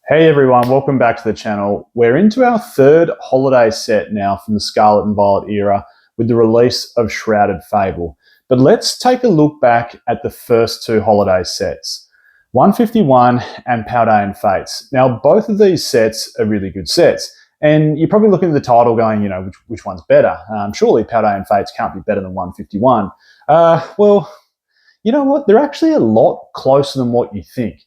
Hey everyone, welcome back to the channel. We're into our third holiday set now from the Scarlet and Violet era with the release of Shrouded Fable. But let's take a look back at the first two holiday sets, 151 and Paldean Fates. Now, both of these sets are really good sets. And you're probably looking at the title going, which one's better? Surely Paldean Fates can't be better than 151. Well, you know what? They're actually a lot closer than what you think.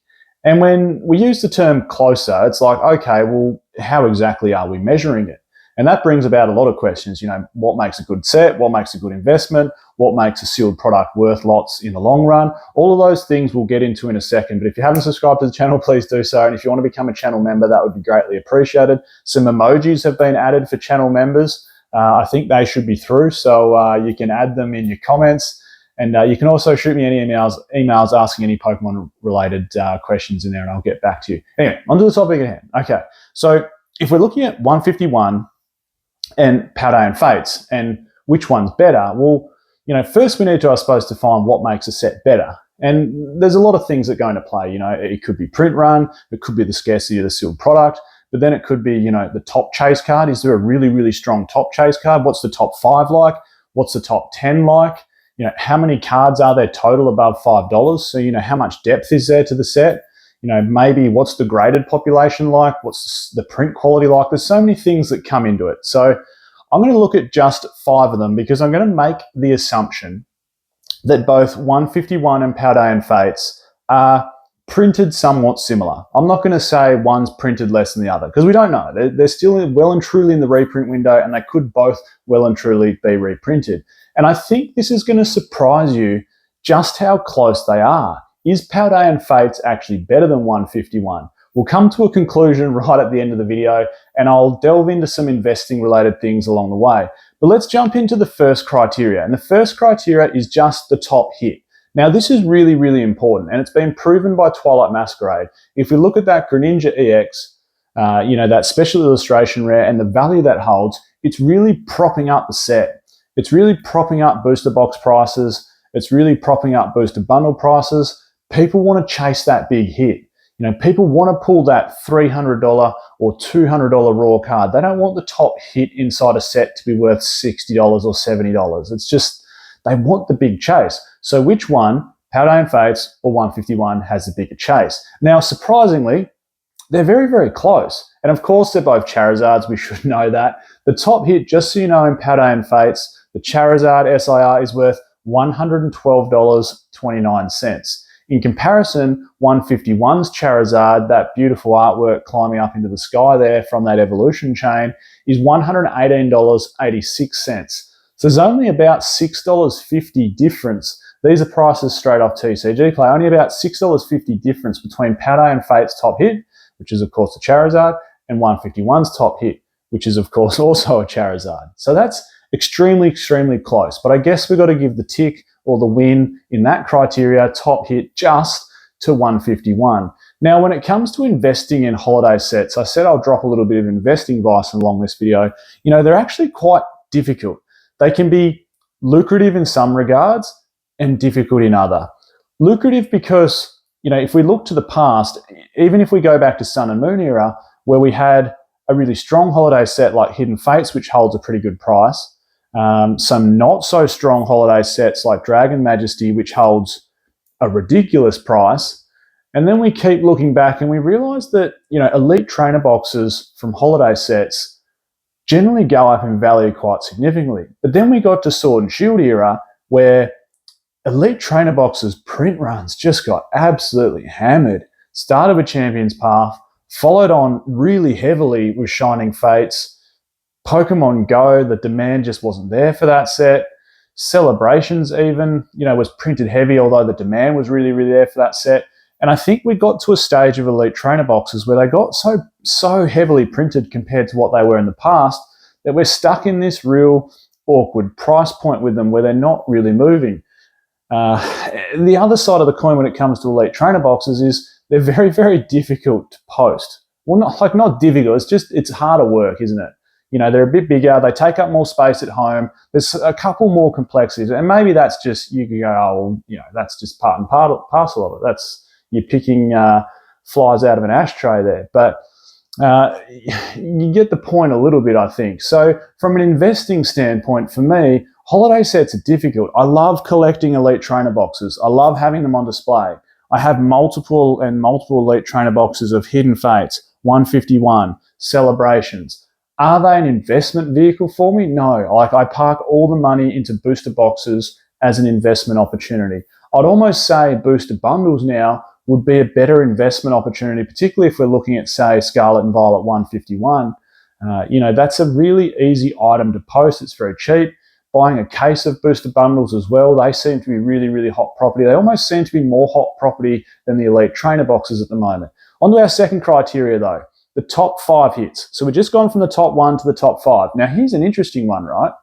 And when we use the term closer, it's like, okay, well, how exactly are we measuring it? And that brings about a lot of questions. What makes a good set? What makes a good investment? What makes a sealed product worth lots in the long run? All of those things we'll get into in a second. But if you haven't subscribed to the channel, please do so. And if you want to become a channel member, that would be greatly appreciated. Some emojis have been added for channel members. I think they should be through, so you can add them in your comments. And you can also shoot me any emails asking any Pokemon-related questions in there, and I'll get back to you. Anyway, onto the topic at hand. Okay, so if we're looking at 151 and Paldean Fates, and which one's better? Well, first we need to, I suppose, define what makes a set better. And there's a lot of things that go into play. It could be print run, it could be the scarcity of the sealed product, but then it could be, the top chase card. Is there a really, really strong top chase card? What's the top 5 like? What's the top 10 like? How many cards are there total above $5? So, how much depth is there to the set? Maybe what's the graded population like? What's the print quality like? There's so many things that come into it. So I'm going to look at just 5 of them because I'm going to make the assumption that both 151 and Paldean Fates are printed somewhat similar. I'm not going to say one's printed less than the other because we don't know. They're still well and truly in the reprint window, and they could both well and truly be reprinted. And I think this is going to surprise you just how close they are. Is Paldean Fates actually better than 151? We'll come to a conclusion right at the end of the video, and I'll delve into some investing related things along the way. But let's jump into the first criteria. And the first criteria is just the top hit. Now, this is really, really important, and it's been proven by Twilight Masquerade. If we look at that Greninja EX, that special illustration rare and the value that holds, it's really propping up the set. It's really propping up booster box prices. It's really propping up booster bundle prices. People want to chase that big hit. People want to pull that $300 or $200 raw card. They don't want the top hit inside a set to be worth $60 or $70. It's just, they want the big chase. So which one, Paldean Fates or 151, has the bigger chase? Now, surprisingly, they're very, very close. And of course, they're both Charizards. We should know that. The top hit, just so you know, in Paldean Fates, the Charizard SIR is worth $112.29. In comparison, 151's Charizard, that beautiful artwork climbing up into the sky there from that evolution chain, is $118.86. So there's only about $6.50 difference. These are prices straight off TCG Play. Only about $6.50 difference between Paldean Fates' top hit, which is of course the Charizard, and 151's top hit, which is of course also a Charizard. So that's extremely, extremely close. But I guess we've got to give the tick or the win in that criteria, top hit, just to 151. Now, when it comes to investing in holiday sets, I said I'll drop a little bit of investing advice along this video. They're actually quite difficult. They can be lucrative in some regards and difficult in other. Lucrative because, if we look to the past, even if we go back to Sun and Moon era, where we had a really strong holiday set like Hidden Fates, which holds a pretty good price, some not so strong holiday sets like Dragon Majesty, which holds a ridiculous price. And then we keep looking back and we realize that, elite trainer boxes from holiday sets generally go up in value quite significantly. But then we got to Sword and Shield era where elite trainer boxes print runs just got absolutely hammered. Start of a Champion's Path, followed on really heavily with Shining Fates. Pokemon Go, the demand just wasn't there for that set. Celebrations even, was printed heavy, although the demand was really, really there for that set. And I think we got to a stage of elite trainer boxes where they got so heavily printed compared to what they were in the past that we're stuck in this real awkward price point with them where they're not really moving. The other side of the coin when it comes to elite trainer boxes is they're very, very difficult to post. Well, not difficult, it's harder work, isn't it? They're a bit bigger, they take up more space at home, there's a couple more complexities, and maybe that's just, you can go, that's just part and parcel of it. That's, you're picking flies out of an ashtray there. But you get the point a little bit, I think. So from an investing standpoint, for me, holiday sets are difficult. I love collecting Elite Trainer boxes. I love having them on display. I have multiple Elite Trainer boxes of Hidden Fates, 151, Celebrations. Are they an investment vehicle for me? No. Like, I park all the money into booster boxes as an investment opportunity. I'd almost say booster bundles now would be a better investment opportunity, particularly if we're looking at, say, Scarlet and Violet 151. That's a really easy item to post. It's very cheap. Buying a case of booster bundles as well, they seem to be really, really hot property. They almost seem to be more hot property than the Elite Trainer boxes at the moment. On to our second criteria, though, the top 5 hits. So we've just gone from the top 1 to the top 5. Now, here's an interesting one, right?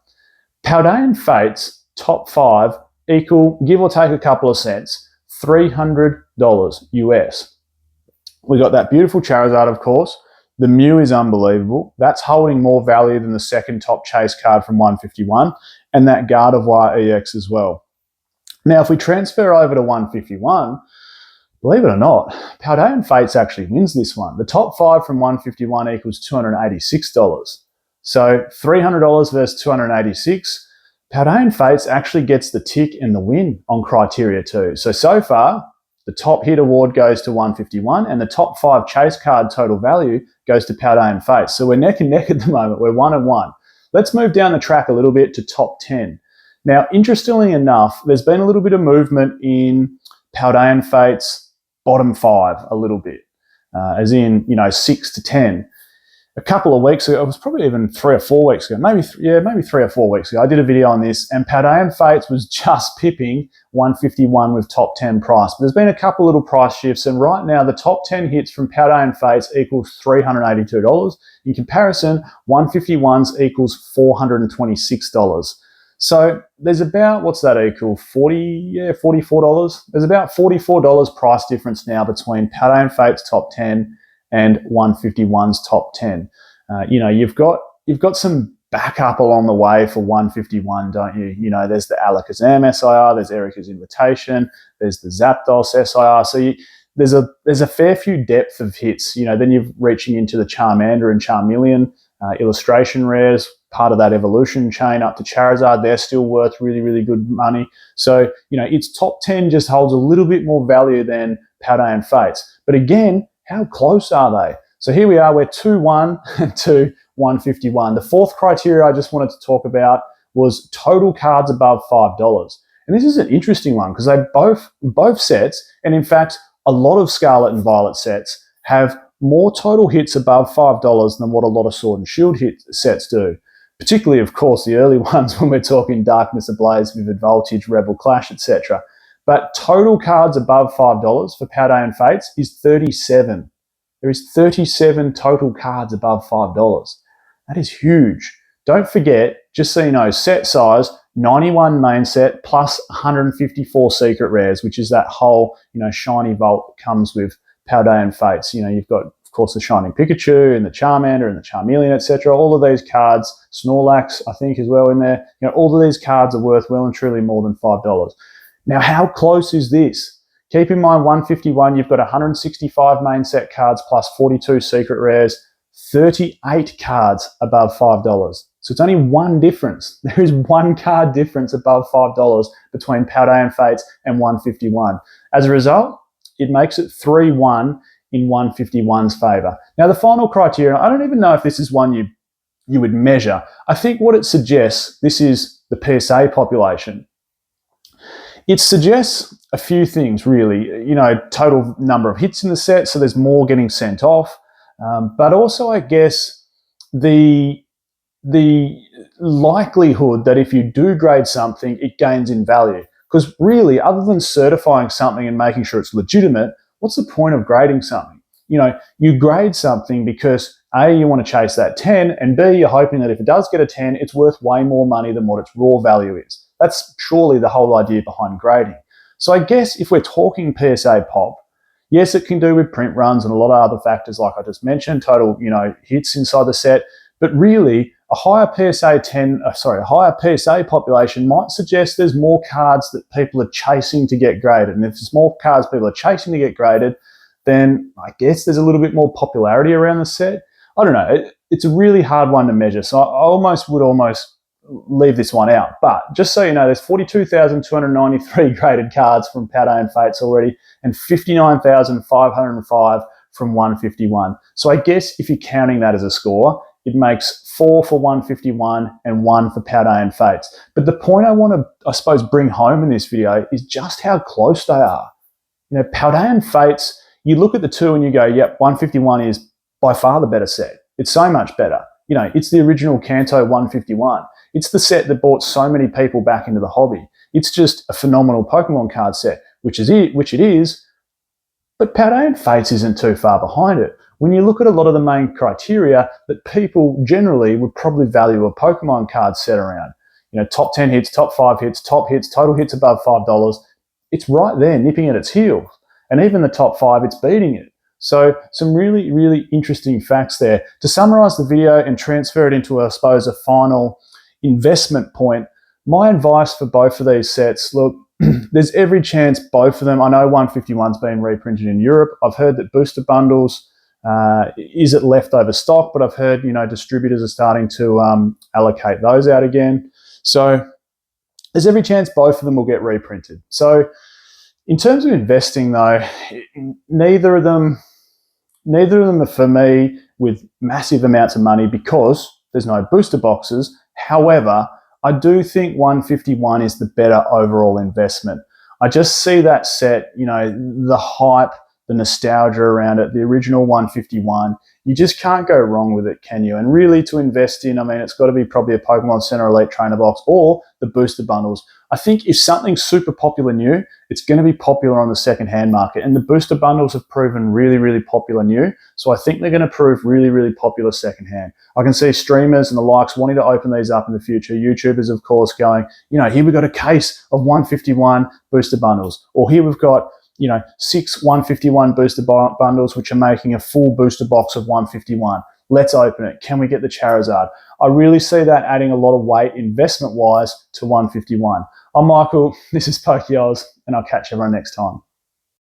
Paldean Fates, top 5, equal, give or take a couple of cents, $300 US. We got that beautiful Charizard, of course. The Mew is unbelievable. That's holding more value than the second top chase card from 151, and that Gardevoir EX as well. Now, if we transfer over to 151, believe it or not, Paldean Fates actually wins this one. The top 5 from 151 equals $286. So $300 versus $286. Paldean Fates actually gets the tick and the win on criteria 2. So far, the top hit award goes to 151, and the top 5 chase card total value goes to Paldean Fates. So we're neck and neck at the moment. We're 1-1. Let's move down the track a little bit to top 10. Now, interestingly enough, there's been a little bit of movement in Paldean Fates' bottom 5 a little bit, as in, 6 to 10. A couple of weeks ago, it was probably even 3 or 4 weeks ago, maybe 3 or 4 weeks ago, I did a video on this, and Paldean Fates was just pipping 151 with top 10 price. But there's been a couple little price shifts, and right now the top 10 hits from Paldean Fates equals $382. In comparison, 151's equals $426. So there's about, what's that equal? $44. There's about $44 price difference now between Paldean Fates' top 10 and 151's top 10. You've got some backup along the way for 151, don't you? There's the Alakazam SIR, there's Erica's Invitation, there's the Zapdos SIR. So there's a fair few depth of hits. Then you're reaching into the Charmander and Charmeleon illustration rares, part of that evolution chain up to Charizard. They're still worth really, really good money. So, its top 10 just holds a little bit more value than Paldean Fates. But again, how close are they? So here we are, we're 2-1 to 151. The fourth criteria I just wanted to talk about was total cards above $5. And this is an interesting one because they both sets, and in fact, a lot of Scarlet and Violet sets have more total hits above $5 than what a lot of Sword and Shield hit sets do. Particularly, of course, the early ones when we're talking Darkness Ablaze, Vivid Voltage, Rebel Clash, etc. But total cards above $5 for Paldean Fates is 37. There is 37 total cards above $5. That is huge. Don't forget, just so you know, set size, 91 main set plus 154 secret rares, which is that whole, shiny vault that comes with Paldean Fates. You've got, of course, the Shining Pikachu and the Charmander and the Charmeleon, etc. All of these cards, Snorlax, I think, as well in there. All of these cards are worth well and truly more than $5. Now, how close is this? Keep in mind, 151, you've got 165 main set cards plus 42 secret rares, 38 cards above $5. So it's only one difference. There is one card difference above $5 between Paldean Fates and 151. As a result, it makes it 3-1 in 151's favour. Now, the final criteria, I don't even know if this is one you would measure. I think what it suggests, this is the PSA population. It suggests a few things, really. Total number of hits in the set, so there's more getting sent off. But also, I guess, the likelihood that if you do grade something, it gains in value. Because really, other than certifying something and making sure it's legitimate, what's the point of grading something? You grade something because A, you want to chase that 10, and B, you're hoping that if it does get a 10, it's worth way more money than what its raw value is. That's surely the whole idea behind grading. So I guess if we're talking PSA Pop, yes, it can do with print runs and a lot of other factors like I just mentioned, total, hits inside the set. But really, a higher PSA population might suggest there's more cards that people are chasing to get graded. And if there's more cards people are chasing to get graded, then I guess there's a little bit more popularity around the set. I don't know. It's a really hard one to measure, so I would almost leave this one out. But just so you know, there's 42,293 graded cards from Paldean Fates already, and 59,505 from 151. So I guess if you're counting that as a score, it makes 4 for 151 and 1 for Paldean Fates. But the point I want to, I suppose, bring home in this video is just how close they are. You know, Paldean Fates, you look at the two and you go, yep, 151 is by far the better set. It's so much better. You know, it's the original Kanto 151. It's the set that brought so many people back into the hobby. It's just a phenomenal Pokemon card set, which it is, but Paldean Fates isn't too far behind it. When you look at a lot of the main criteria that people generally would probably value a Pokemon card set around, you know, top 10 hits, top 5 hits, top hits, total hits above $5, it's right there nipping at its heels. And even the top 5, it's beating it. So some really, really interesting facts there. To summarize the video and transfer it into, I suppose, a final investment point, my advice for both of these sets, look, there's every chance both of them, I know 151's been reprinted in Europe. I've heard that booster bundles is at leftover stock, but I've heard, you know, distributors are starting to allocate those out again. So there's every chance both of them will get reprinted. So in terms of investing though, neither of them are for me with massive amounts of money because there's no booster boxes. However, I do think 151 is the better overall investment. I just see that set, you know, the hype, the nostalgia around it, the original 151. You just can't go wrong with it, can you? And really to invest in, I mean, it's got to be probably a Pokemon Center Elite Trainer Box or the booster bundles. I think if something's super popular new, it's going to be popular on the second-hand market. And the booster bundles have proven really, really popular new. So I think they're going to prove really, really popular second-hand. I can see streamers and the likes wanting to open these up in the future. YouTubers, of course, going, you know, here we've got a case of 151 booster bundles. Or here we've got, you know, 6 151 booster bundles, which are making a full booster box of 151. Let's open it. Can we get the Charizard? I really see that adding a lot of weight investment-wise to 151. I'm Michael, this is Pokeoz, and I'll catch everyone next time.